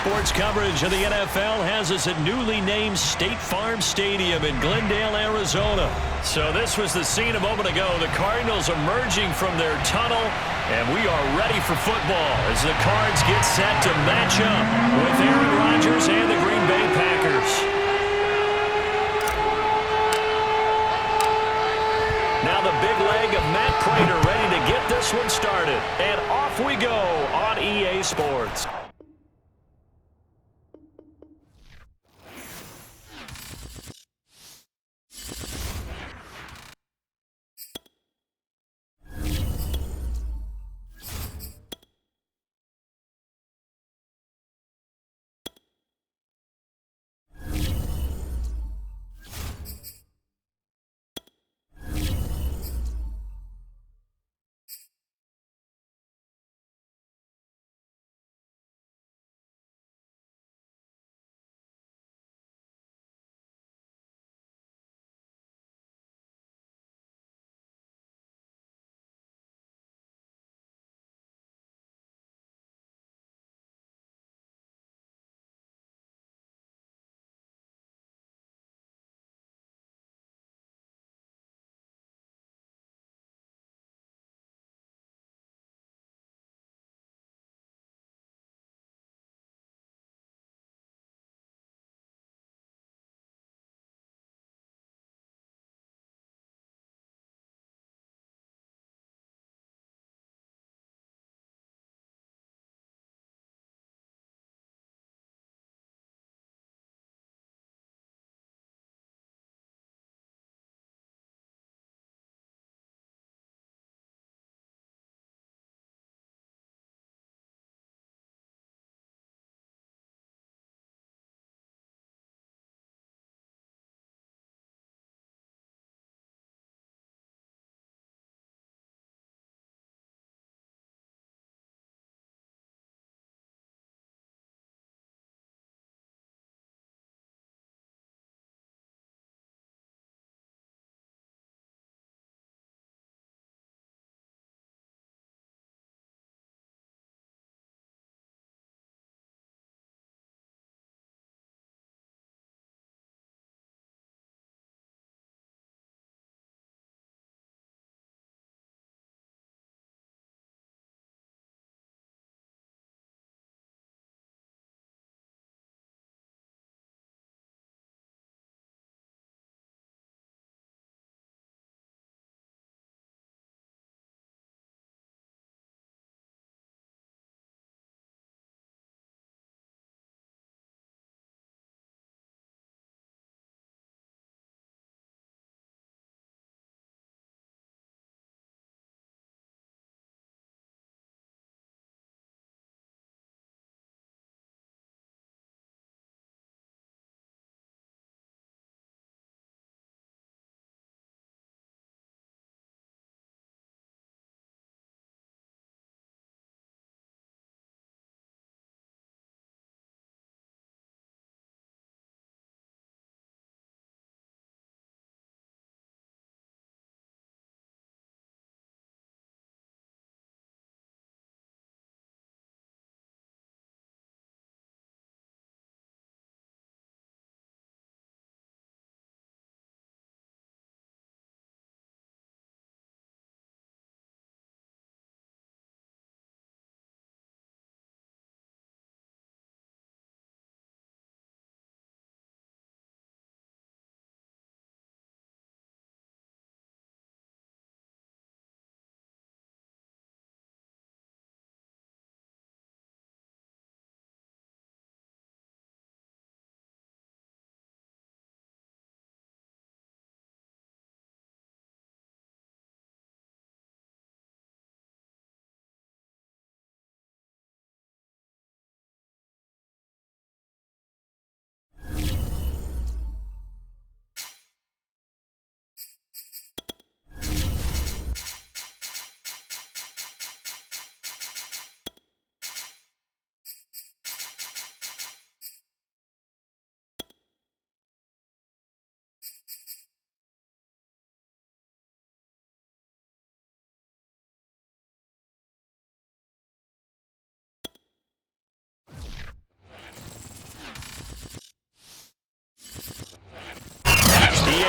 sports coverage of the NFL has us at newly named State Farm Stadium in Glendale, Arizona. So this was the scene a moment ago. The Cardinals emerging from their tunnel, and we are ready for football as the Cards get set to match up with Aaron Rodgers and the Green Bay Packers. Now the big leg of Matt Prater ready to get this one started. And off we go on EA Sports.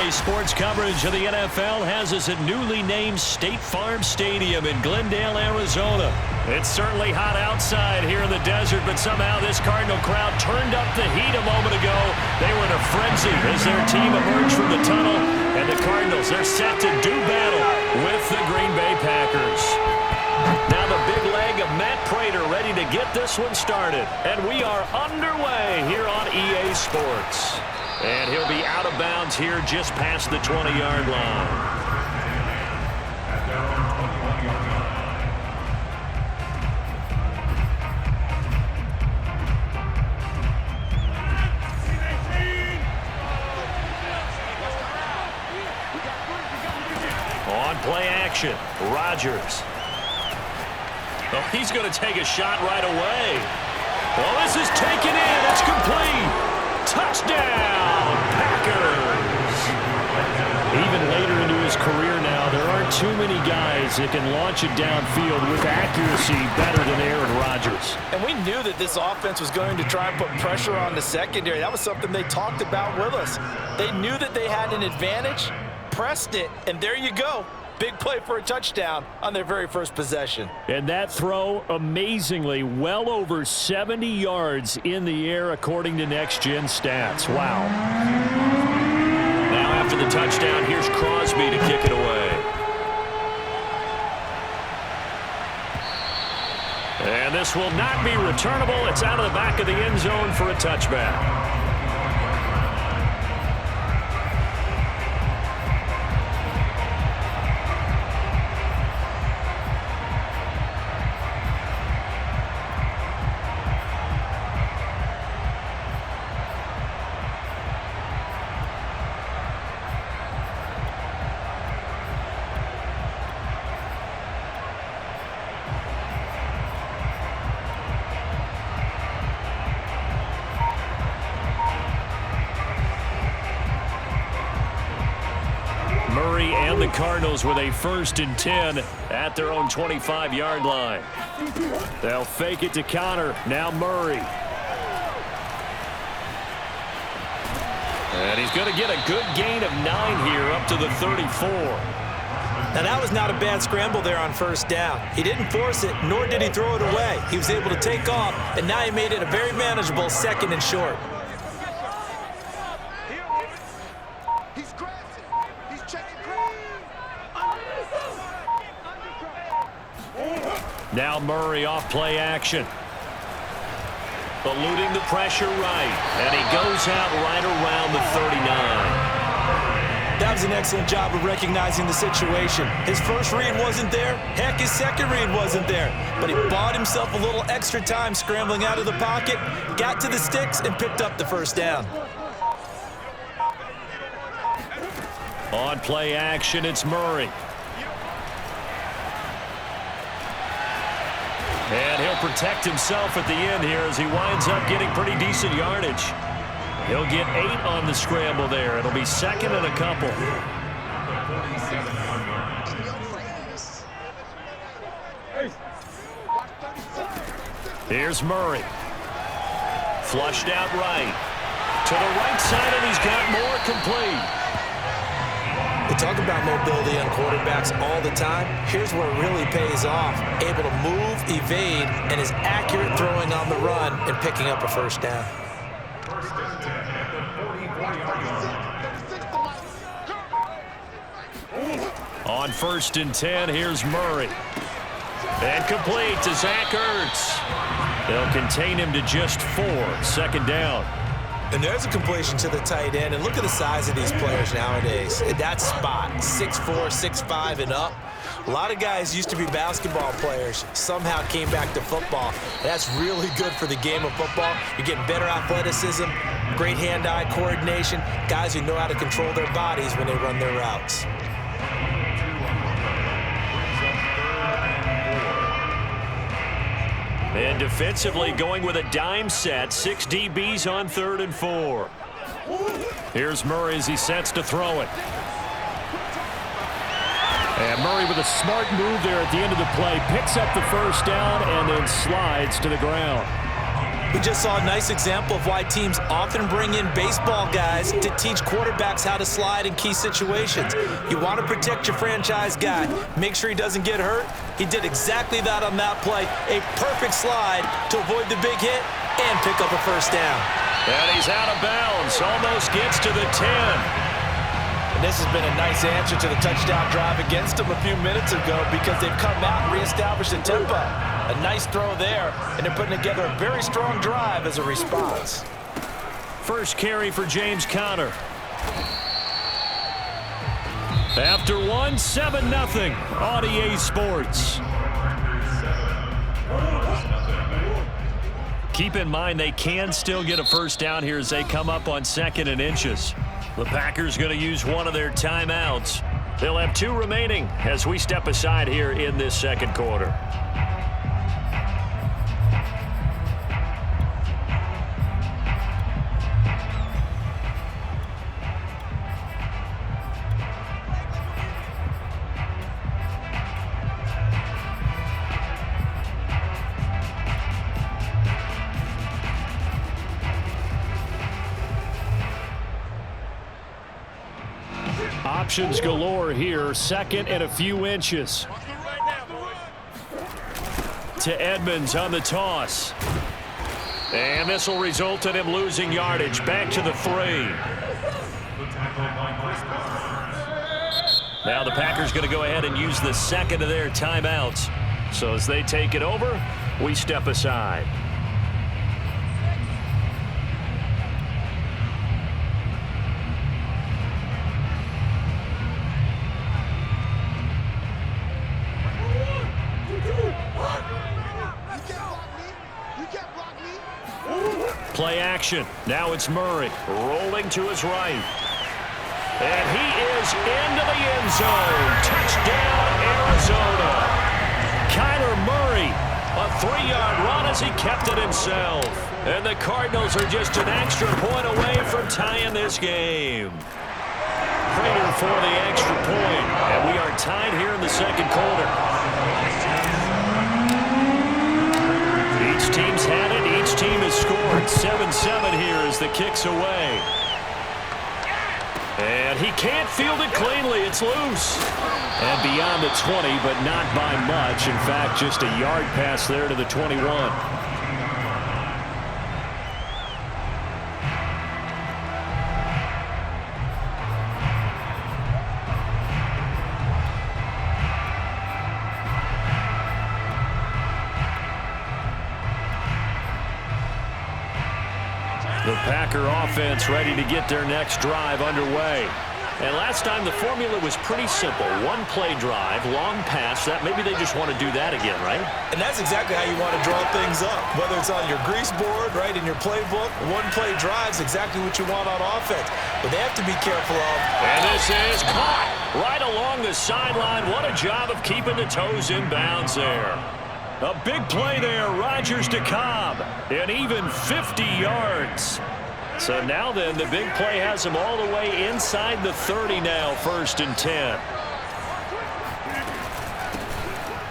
EA Sports coverage of the NFL has us at newly named State Farm Stadium in Glendale, Arizona. It's certainly hot outside here in the desert, but somehow this Cardinal crowd turned up the heat a moment ago. They were in a frenzy as their team emerged from the tunnel, and the Cardinals are set to do battle with the Green Bay Packers. Now the big leg of Matt Prater ready to get this one started, and we are underway here on EA Sports. And he'll be out of bounds here just past the 20-yard line. On play action, Rodgers. Oh, he's going to take a shot right away. Well, this is taken in. It's complete. Touchdown, Packers. Even later into his career now, there aren't too many guys that can launch it downfield with accuracy better than Aaron Rodgers. And we knew that this offense was going to try and put pressure on the secondary. That was something they talked about with us. They knew that they had an advantage, pressed it, and there you go. Big play for a touchdown on their very first possession. And that throw, amazingly, well over 70 yards in the air, according to Next Gen Stats. Wow. Now after the touchdown, here's Crosby to kick it away. And this will not be returnable. It's out of the back of the end zone for a touchback. Murray and the Cardinals with a 1st and 10 at their own 25-yard line. They'll fake it to Connor. Now Murray. And he's going to get a good gain of 9 here up to the 34. Now that was not a bad scramble there on 1st down. He didn't force it, nor did he throw it away. He was able to take off, and now he made it a very manageable 2nd and short. Now Murray off play action. Eluding the pressure right. And he goes out right around the 39. That was an excellent job of recognizing the situation. His first read wasn't there. Heck, his second read wasn't there. But he bought himself a little extra time scrambling out of the pocket, got to the sticks, and picked up the 1st down. On play action, it's Murray. And he'll protect himself at the end here as he winds up getting pretty decent yardage. He'll get 8 on the scramble there. It'll be 2nd and a couple. Here's Murray. Flushed out right. To the right side, and he's got more complete. We talk about mobility on quarterbacks all the time. Here's where it really pays off. Able to move, evade, and is accurate throwing on the run and picking up a 1st down. On 1st and 10, here's Murray. And complete to Zach Ertz. They'll contain him to just 4. 2nd down. And there's a completion to the tight end. And look at the size of these players nowadays. At that spot, 6'4", 6'5", and up. A lot of guys used to be basketball players, somehow came back to football. That's really good for the game of football. You're getting better athleticism, great hand-eye coordination, guys who know how to control their bodies when they run their routes. And defensively going with a dime set. 6 DBs on 3rd and 4. Here's Murray as he sets to throw it. And Murray with a smart move there at the end of the play. Picks up the 1st down and then slides to the ground. We just saw a nice example of why teams often bring in baseball guys to teach quarterbacks how to slide in key situations. You want to protect your franchise guy. Make sure he doesn't get hurt. He did exactly that on that play. A perfect slide to avoid the big hit and pick up a first down. And he's out of bounds. Almost gets to the 10. And this has been a nice answer to the touchdown drive against them a few minutes ago because they've come out and reestablished the tempo. A nice throw there, and they're putting together a very strong drive as a response. First carry for James Conner. After one, 7-0 on EA Sports. Keep in mind they can still get a first down here as they come up on 2nd and inches. The Packers going to use one of their timeouts. They'll have 2 remaining as we step aside here in this second quarter. Options galore here. 2nd and a few inches. To Edmonds on the toss. And this will result in him losing yardage. Back to the 3. Now the Packers going to go ahead and use the 2nd of their timeouts. So as they take it over, we step aside. Play action. Now it's Murray rolling to his right. And he is into the end zone. Touchdown, Arizona. Kyler Murray, a 3-yard run as he kept it himself. And the Cardinals are just an extra point away from tying this game. Prater for the extra point. And we are tied here in the second quarter. Each team's had it. Each team has scored. 7-7 here as the kick's away. And he can't field it cleanly. It's loose. And beyond the 20, but not by much. In fact, just a yard pass there to the 21. The Packer offense ready to get their next drive underway. And last time the formula was pretty simple. One play drive, long pass. That maybe they just want to do that again, right? And that's exactly how you want to draw things up. Whether it's on your grease board, right, in your playbook, one play drive is exactly what you want on offense. But they have to be careful of. And this is caught right along the sideline. What a job of keeping the toes in bounds there. A big play there, Rodgers to Cobb, and even 50 yards. So now then, the big play has him all the way inside the 30 now, 1st and 10.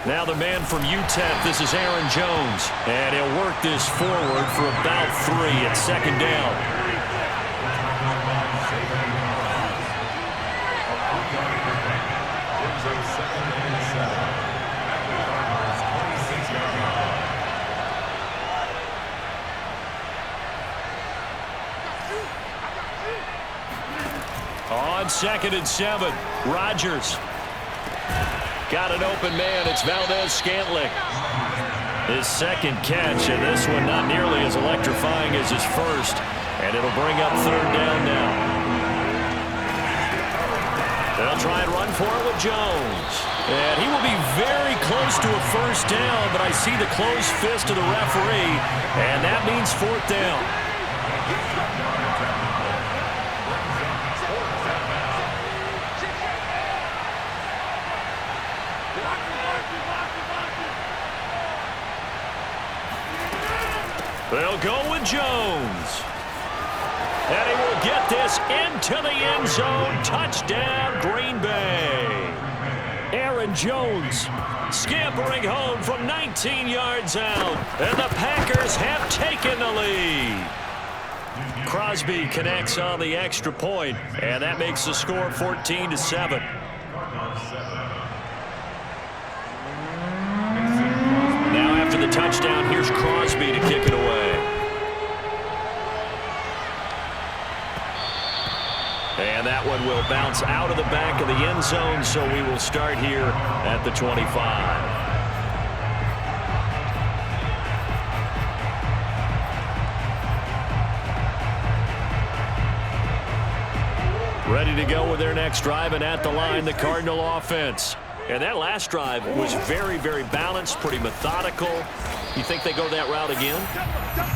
Now the man from UTEP, this is Aaron Jones, and he'll work this forward for about 3 at 2nd down. On 2nd and 7, Rodgers. Got an open man. It's Valdez-Scantling. His 2nd catch, and this one not nearly as electrifying as his first. And it'll bring up 3rd down now. They'll try and run for it with Jones. And he will be very close to a first down, but I see the closed fist of the referee, and that means 4th down. They'll go with Jones. And he will get this into the end zone. Touchdown, Green Bay. Aaron Jones scampering home from 19 yards out. And the Packers have taken the lead. Crosby connects on the extra point, and that makes the score 14-7. Now after the touchdown, here's Crosby to kick it away. And that one will bounce out of the back of the end zone, so we will start here at the 25. Ready to go with their next drive, and at the line, the Cardinal offense. And that last drive was very, very balanced, pretty methodical. You think they go that route again?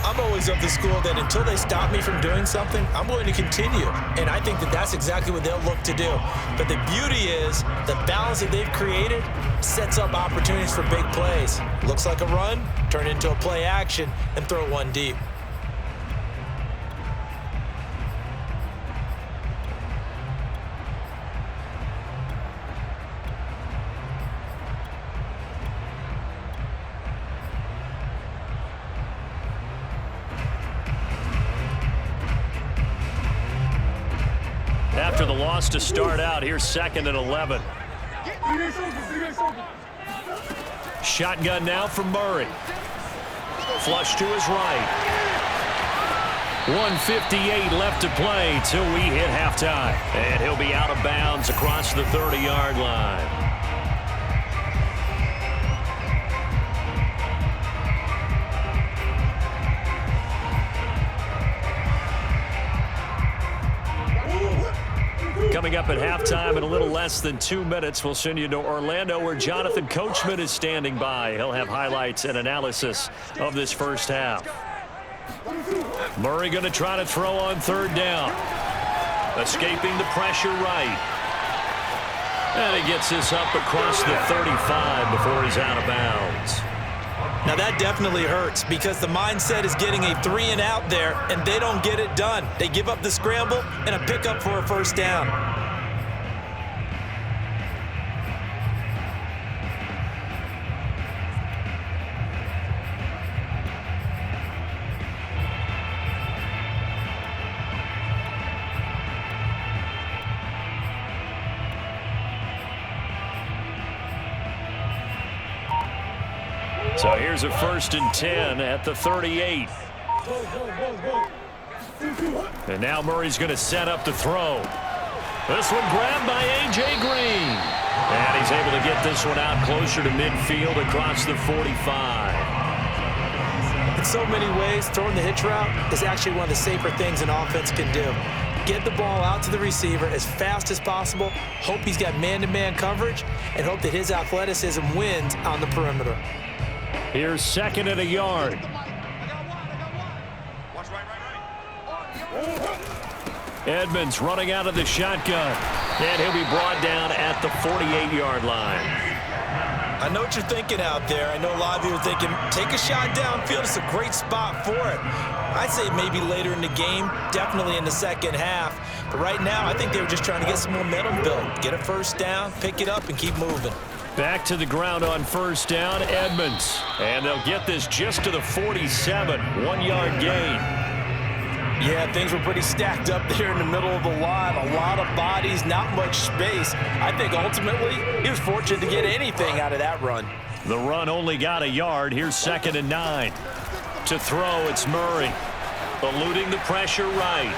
I'm always of the school that until they stop me from doing something, I'm going to continue. And I think that that's exactly what they'll look to do. But the beauty is the balance that they've created sets up opportunities for big plays. Looks like a run, turn it into a play action, and throw one deep. After the loss to start out, here's 2nd and 11. Shotgun now from Murray. Flush to his right. 1:58 left to play till we hit halftime. And he'll be out of bounds across the 30-yard line. Coming up at halftime in a little less than 2 minutes, we'll send you to Orlando where Jonathan Coachman is standing by. He'll have highlights and analysis of this first half. Murray going to try to throw on 3rd down. Escaping the pressure right. And he gets this up across the 35 before he's out of bounds. Now that definitely hurts because the mindset is getting a 3-and-out there, and they don't get it done. They give up the scramble and a pickup for a 1st down. So here's a 1st and 10 at the 38. And now Murray's going to set up the throw. This one grabbed by A.J. Green. And he's able to get this one out closer to midfield across the 45. In so many ways, throwing the hitch route is actually one of the safer things an offense can do. Get the ball out to the receiver as fast as possible, hope he's got man-to-man coverage, and hope that his athleticism wins on the perimeter. Here's 2nd and a yard. Edmonds running out of the shotgun. And he'll be brought down at the 48-yard line. I know what you're thinking out there. I know a lot of you are thinking, take a shot downfield. It's a great spot for it. I'd say maybe later in the game, definitely in the 2nd half. But right now, I think they were just trying to get some momentum built. Get a 1st down, pick it up, and keep moving. Back to the ground on 1st down, Edmonds. And they'll get this just to the 47, 1-yard gain. Yeah, things were pretty stacked up there in the middle of the line. A lot of bodies, not much space. I think ultimately he was fortunate to get anything out of that run. The run only got a yard. Here's 2nd and 9. To throw, it's Murray. Eluding the pressure right.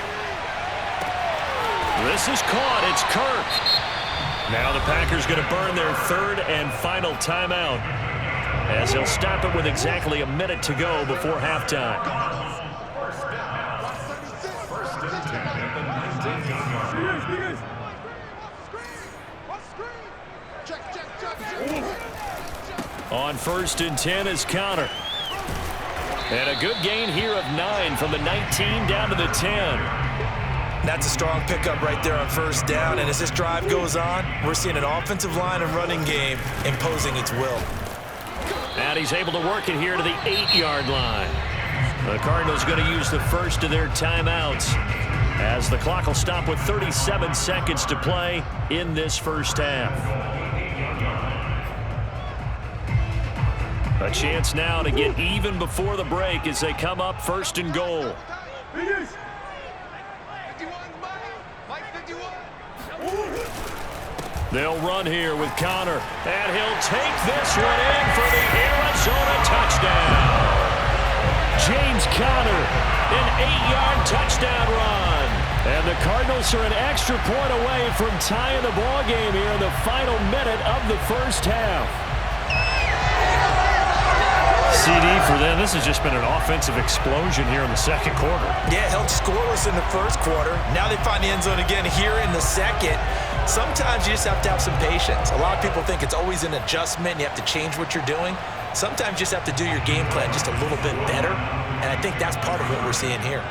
This is caught. It's Kirk. Now the Packers going to burn their 3rd and final timeout as they'll stop it with exactly a minute to go before halftime. On 1st and 10 is Connor. And a good gain here of 9 from the 19 down to the 10. That's a strong pickup right there on 1st down. And as this drive goes on, we're seeing an offensive line and running game imposing its will. And he's able to work it here to the 8-yard line. The Cardinals going to use the first of their timeouts as the clock will stop with 37 seconds to play in this first half. A chance now to get even before the break as they come up 1st and goal. They'll run here with Connor, and he'll take this one in for the Arizona touchdown. James Conner, an 8-yard touchdown run. And the Cardinals are an extra point away from tying the ball game here in the final minute of the first half. CD for them. This has just been an offensive explosion here in the second quarter. Yeah, held scoreless in the first quarter. Now they find the end zone again here in the second. Sometimes you just have to have some patience. A lot of people think it's always an adjustment. You have to change what you're doing. Sometimes you just have to do your game plan just a little bit better. And I think that's part of what we're seeing here.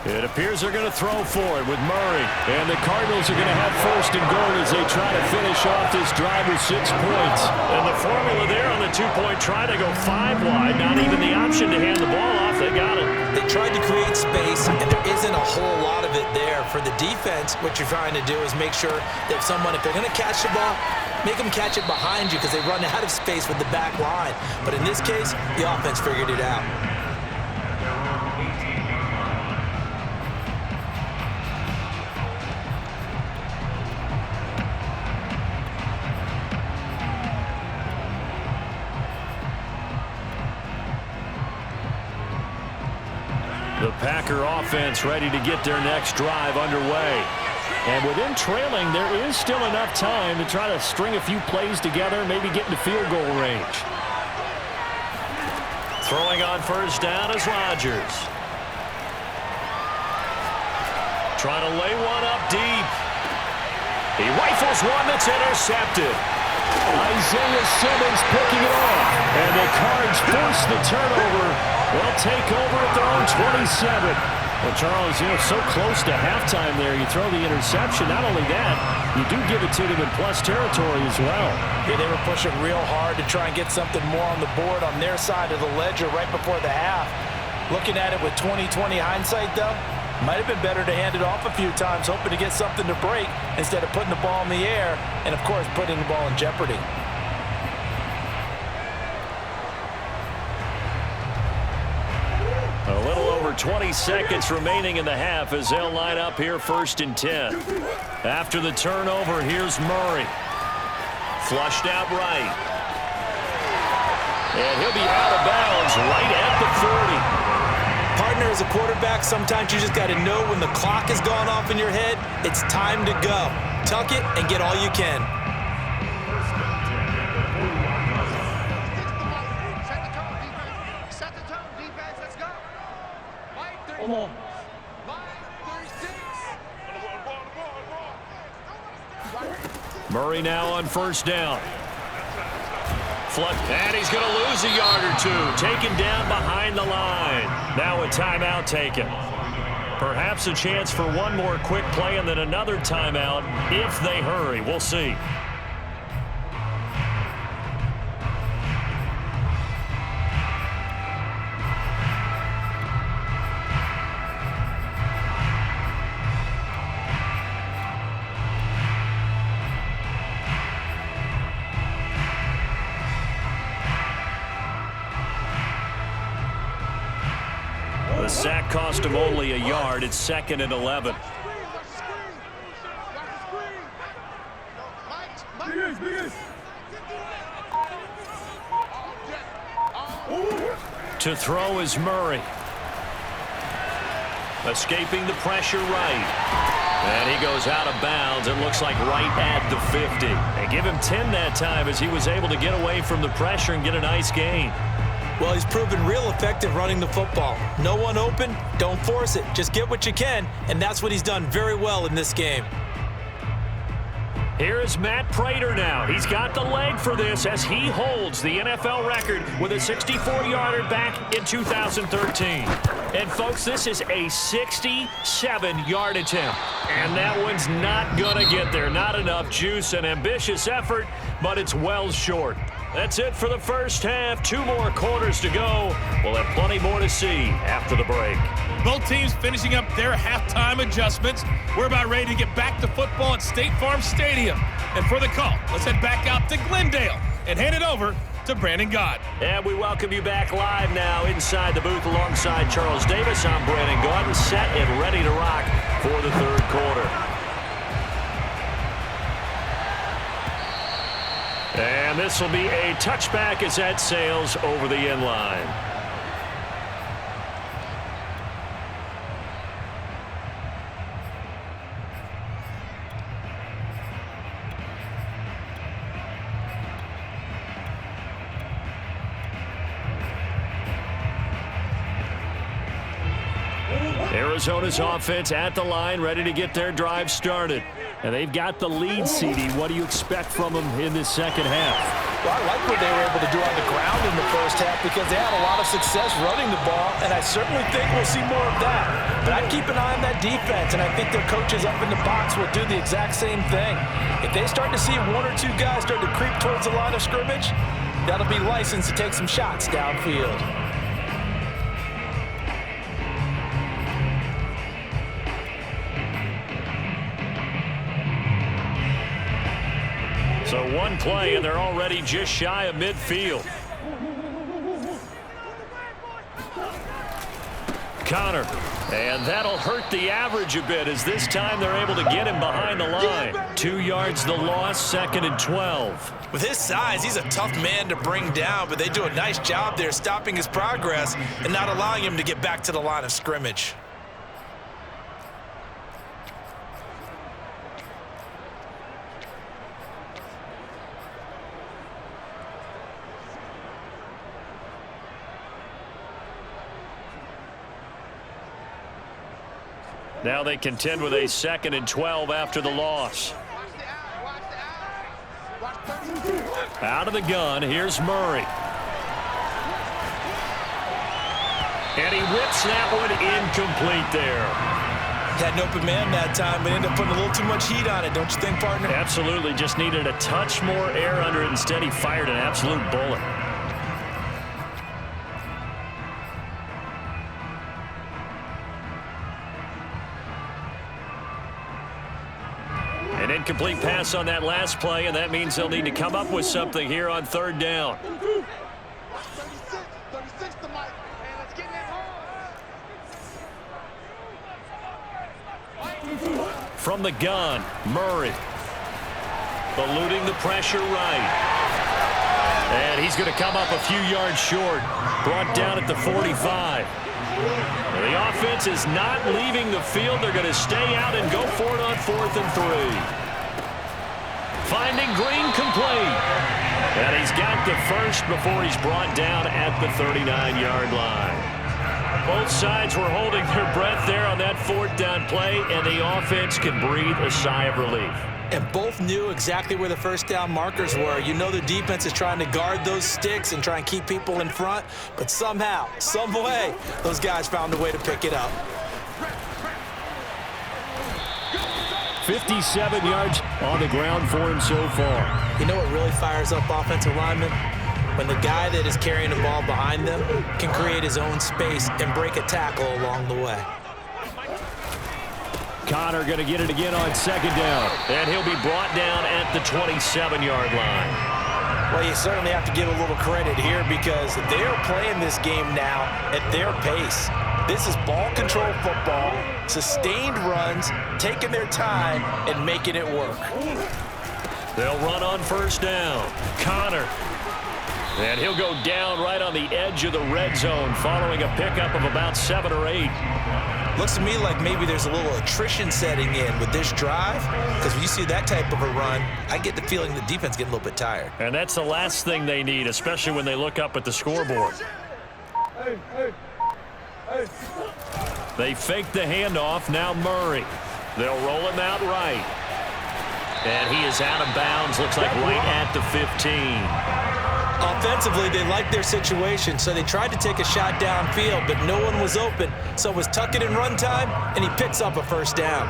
It appears they're going to throw for it with Murray. And the Cardinals are going to have 1st and goal as they try to finish off this drive with 6 points. And the formula there on the 2-point try to go 5 wide. Not even the option to hand the ball off. They got it. They tried to create space, and there isn't a whole lot of it there. For the defense, what you're trying to do is make sure that if they're going to catch the ball, make them catch it behind you because they run out of space with the back line. But in this case, the offense figured it out. The Packer offense ready to get their next drive underway. And within trailing, there is still enough time to try to string a few plays together, maybe get into field goal range. Throwing on 1st down is Rodgers. Trying to lay one up deep. He rifles one that's intercepted. Isaiah Simmons picking it off. And the Cards force the turnover. They'll take over at their own 27. Well, Charles, so close to halftime there. You throw the interception. Not only that, you do give it to them in plus territory as well. Yeah, they were pushing real hard to try and get something more on the board on their side of the ledger right before the half. Looking at it with 20/20 hindsight, though, might have been better to hand it off a few times, hoping to get something to break instead of putting the ball in the air and, of course, putting the ball in jeopardy. A little over 20 seconds remaining in the half as they'll line up here 1st and 10. After the turnover, here's Murray. Flushed out right. And he'll be out of bounds right at the 40. Partner, as a quarterback, sometimes you just got to know when the clock has gone off in your head, it's time to go. Tuck it and get all you can. Murray now on 1st down. And he's going to lose a yard or two. Taken down behind the line. Now a timeout taken. Perhaps a chance for one more quick play and then another timeout if they hurry. We'll see. The sack cost him only a yard. It's 2nd and 11. To throw is Murray. Escaping the pressure right. And he goes out of bounds. It looks like right at the 50. And give him 10 that time as he was able to get away from the pressure and get a nice gain. Well, he's proven real effective running the football. No one open, don't force it. Just get what you can, and that's what he's done very well in this game. Here is Matt Prater now. He's got the leg for this as he holds the NFL record with a 64-yarder back in 2013. And, folks, this is a 67-yard attempt. And that one's not going to get there. Not enough juice, an ambitious effort, but it's well short. That's it for the first half. 2 more quarters to go. We'll have plenty more to see after the break. Both teams finishing up their halftime adjustments. We're about ready to get back to football at State Farm Stadium. And for the call, let's head back out to Glendale and hand it over to Brandon Gott. And we welcome you back live now inside the booth alongside Charles Davis. I'm Brandon Gott, set and ready to rock for the third quarter. And this will be a touchback as that sails over the end line. Arizona's offense at the line, ready to get their drive started. And they've got the lead, CD. What do you expect from them in this second half? Well, I like what they were able to do on the ground in the first half because they had a lot of success running the ball, and I certainly think we'll see more of that. But I'd keep an eye on that defense, and I think their coaches up in the box will do the exact same thing. If they start to see one or two guys start to creep towards the line of scrimmage, that'll be licensed to take some shots downfield. So one play, and they're already just shy of midfield. Connor, and that'll hurt the average a bit as this time they're able to get him behind the line. 2 yards the loss, 2nd and 12. With his size, he's a tough man to bring down, but they do a nice job there stopping his progress and not allowing him to get back to the line of scrimmage. Now they contend with a 2nd and 12 after the loss. Out of the gun, here's Murray. And he whips that one incomplete there. Had an open man that time, but ended up putting a little too much heat on it, don't you think, partner? Absolutely, just needed a touch more air under it. Instead, he fired an absolute bullet. An incomplete pass on that last play, and that means they'll need to come up with something here on 3rd down. From the gun, Murray. Eluding the pressure right. And he's going to come up a few yards short. Brought down at the 45. The offense is not leaving the field. They're going to stay out and go for it on 4th and 3. Finding Green complete. And he's got the first before he's brought down at the 39-yard line. Both sides were holding their breath there on that 4th down play, and the offense can breathe a sigh of relief. And both knew exactly where the first down markers were. You know the defense is trying to guard those sticks and try and keep people in front, but somehow, some way, those guys found a way to pick it up. 57 yards on the ground for him so far. You know what really fires up offensive linemen? When the guy that is carrying the ball behind them can create his own space and break a tackle along the way. Connor going to get it again on 2nd down. And he'll be brought down at the 27-yard line. Well, you certainly have to give a little credit here because they are playing this game now at their pace. This is ball control football, sustained runs, taking their time and making it work. They'll run on 1st down. Connor. And he'll go down right on the edge of the red zone following a pickup of about 7 or 8. Looks to me like maybe there's a little attrition setting in with this drive because when you see that type of a run, I get the feeling the defense getting a little bit tired. And that's the last thing they need, especially when they look up at the scoreboard. They fake the handoff. Now Murray. They'll roll him out right. And he is out of bounds, looks like right at the 15. Offensively, they liked their situation, so they tried to take a shot downfield, but no one was open. So it was tuck it and run time, and he picks up a 1st down.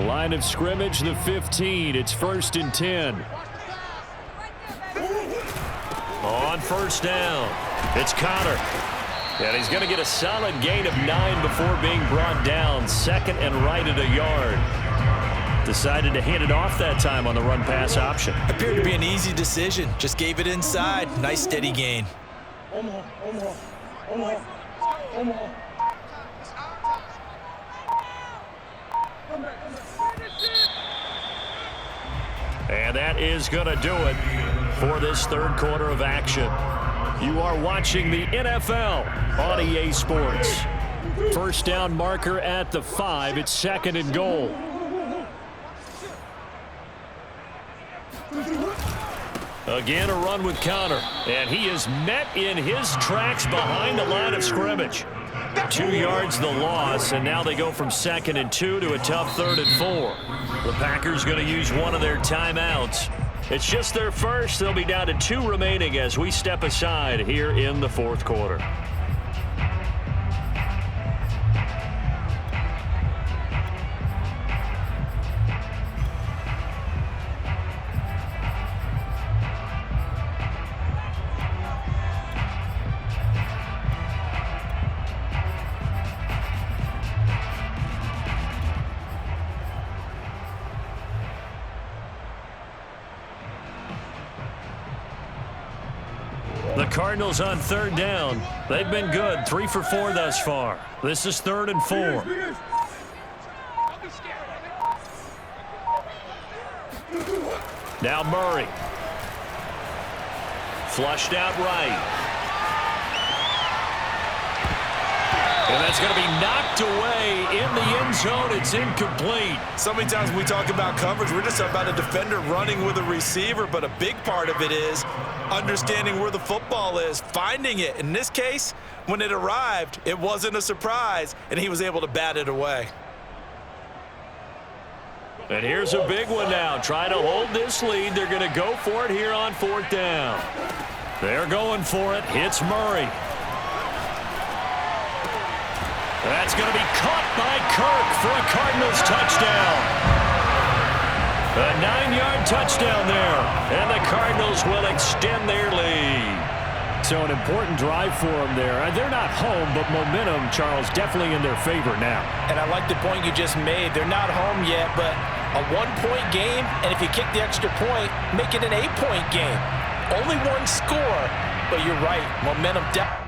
Line of scrimmage, the 15. It's 1st and 10. On 1st down, it's Connor. And he's going to get a solid gain of 9 before being brought down. 2nd and right at a yard. Decided to hand it off that time on the run-pass option. Appeared to be an easy decision. Just gave it inside. Nice steady gain. And that is going to do it for this third quarter of action. You are watching the NFL on EA Sports. First down marker at the 5. It's 2nd and goal. Again, a run with Connor. And he is met in his tracks behind the line of scrimmage. 2 yards the loss, and now they go from 2nd and 2 to a tough 3rd and 4. The Packers going to use one of their timeouts. It's just their first. They'll be down to 2 remaining as we step aside here in the 4th quarter. The Cardinals on 3rd down. They've been good, 3 for 4 thus far. This is 3rd and 4. Now Murray. Flushed out right. And that's going to be knocked away in the end zone. It's incomplete. So many times when we talk about coverage, we're just about a defender running with a receiver, but a big part of it is understanding where the football is, finding it. In this case, when it arrived, it wasn't a surprise, and he was able to bat it away. And here's a big one now. Trying to hold this lead. They're going to go for it here on 4th down. They're going for it. Hits Murray. That's going to be caught by Kirk for a Cardinals touchdown. A 9-yard touchdown there, and the Cardinals will extend their lead. So an important drive for them there. They're not home, but momentum, Charles, definitely in their favor now. And I like the point you just made. They're not home yet, but a 1-point game, and if you kick the extra point, make it an 8-point game. Only one score, but you're right. Momentum definitely.